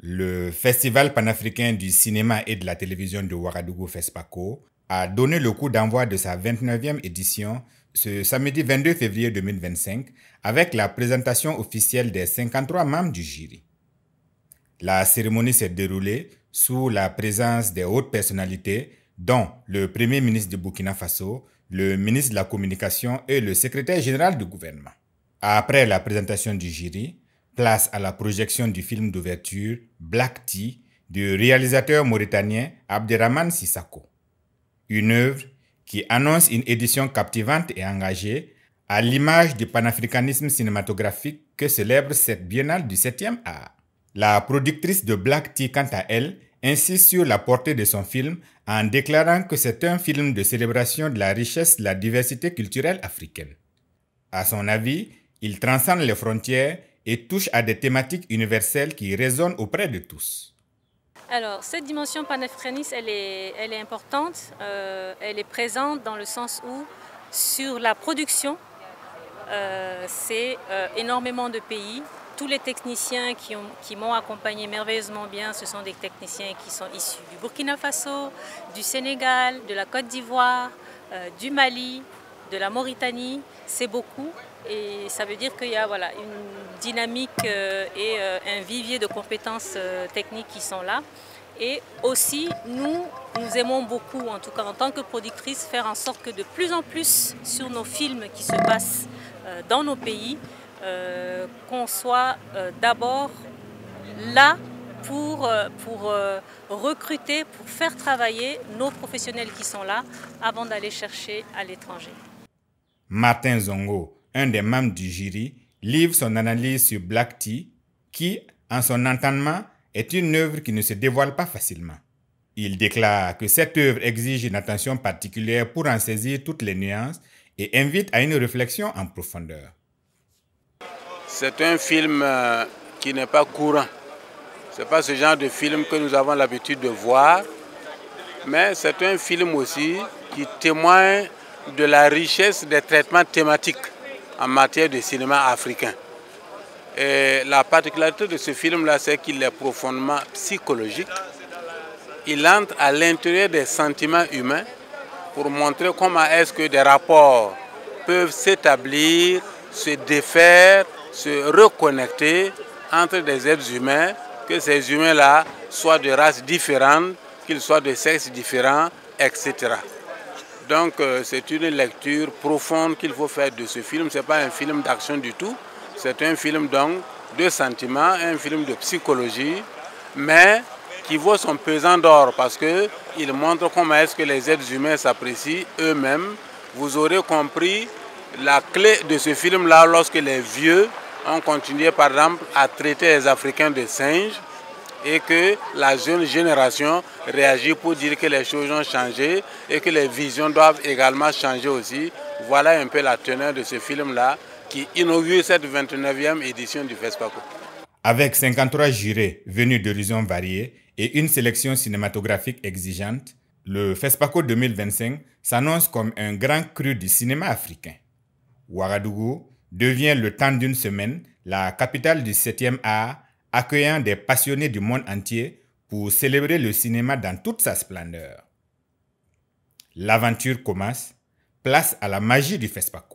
Le Festival panafricain du cinéma et de la télévision de Ouagadougou FESPACO a donné le coup d'envoi de sa 29e édition ce samedi 22 février 2025 avec la présentation officielle des 53 membres du jury. La cérémonie s'est déroulée sous la présence des hautes personnalités dont le Premier ministre du Burkina Faso, le ministre de la Communication et le secrétaire général du gouvernement. Après la présentation du jury, place à la projection du film d'ouverture Black Tea du réalisateur mauritanien Abderrahmane Sissako. Une œuvre qui annonce une édition captivante et engagée à l'image du panafricanisme cinématographique que célèbre cette biennale du 7e art. La productrice de Black Tea, quant à elle, insiste sur la portée de son film en déclarant que c'est un film de célébration de la richesse de la diversité culturelle africaine. À son avis, il transcende les frontières et touche à des thématiques universelles qui résonnent auprès de tous. Alors, cette dimension panafricaniste, elle est importante, elle est présente dans le sens où, sur la production, c'est énormément de pays. Tous les techniciens qui m'ont accompagné merveilleusement bien, ce sont des techniciens qui sont issus du Burkina Faso, du Sénégal, de la Côte d'Ivoire, du Mali, de la Mauritanie. C'est beaucoup et ça veut dire qu'il y a une dynamique et un vivier de compétences techniques qui sont là. Et aussi, nous aimons beaucoup, en tout cas en tant que productrice, faire en sorte que de plus en plus sur nos films qui se passent dans nos pays, qu'on soit d'abord là pour recruter, pour faire travailler nos professionnels qui sont là avant d'aller chercher à l'étranger. Martin Zongo, un des membres du jury, livre son analyse sur Black Tea qui, en son entendement, est une œuvre qui ne se dévoile pas facilement. Il déclare que cette œuvre exige une attention particulière pour en saisir toutes les nuances et invite à une réflexion en profondeur. C'est un film qui n'est pas courant. Ce n'est pas ce genre de film que nous avons l'habitude de voir, mais c'est un film aussi qui témoigne de la richesse des traitements thématiques en matière de cinéma africain. Et la particularité de ce film-là, c'est qu'il est profondément psychologique. Il entre à l'intérieur des sentiments humains pour montrer comment est-ce que des rapports peuvent s'établir, se défaire, se reconnecter entre des êtres humains, que ces humains-là soient de races différentes, qu'ils soient de sexes différents, etc. Donc c'est une lecture profonde qu'il faut faire de ce film. Ce n'est pas un film d'action du tout, c'est un film donc de sentiments, un film de psychologie, mais qui vaut son pesant d'or parce qu'il montre comment est-ce que les êtres humains s'apprécient eux-mêmes. Vous aurez compris la clé de ce film-là lorsque les vieux ont continué par exemple à traiter les Africains de singes et que la jeune génération réagit pour dire que les choses ont changé et que les visions doivent également changer aussi. Voilà un peu la teneur de ce film-là qui inaugure cette 29e édition du FESPACO. Avec 53 jurés venus d'horizons variés et une sélection cinématographique exigeante, le FESPACO 2025 s'annonce comme un grand cru du cinéma africain. Ouagadougou devient le temps d'une semaine la capitale du 7e art, accueillant des passionnés du monde entier pour célébrer le cinéma dans toute sa splendeur. L'aventure commence, place à la magie du FESPACO.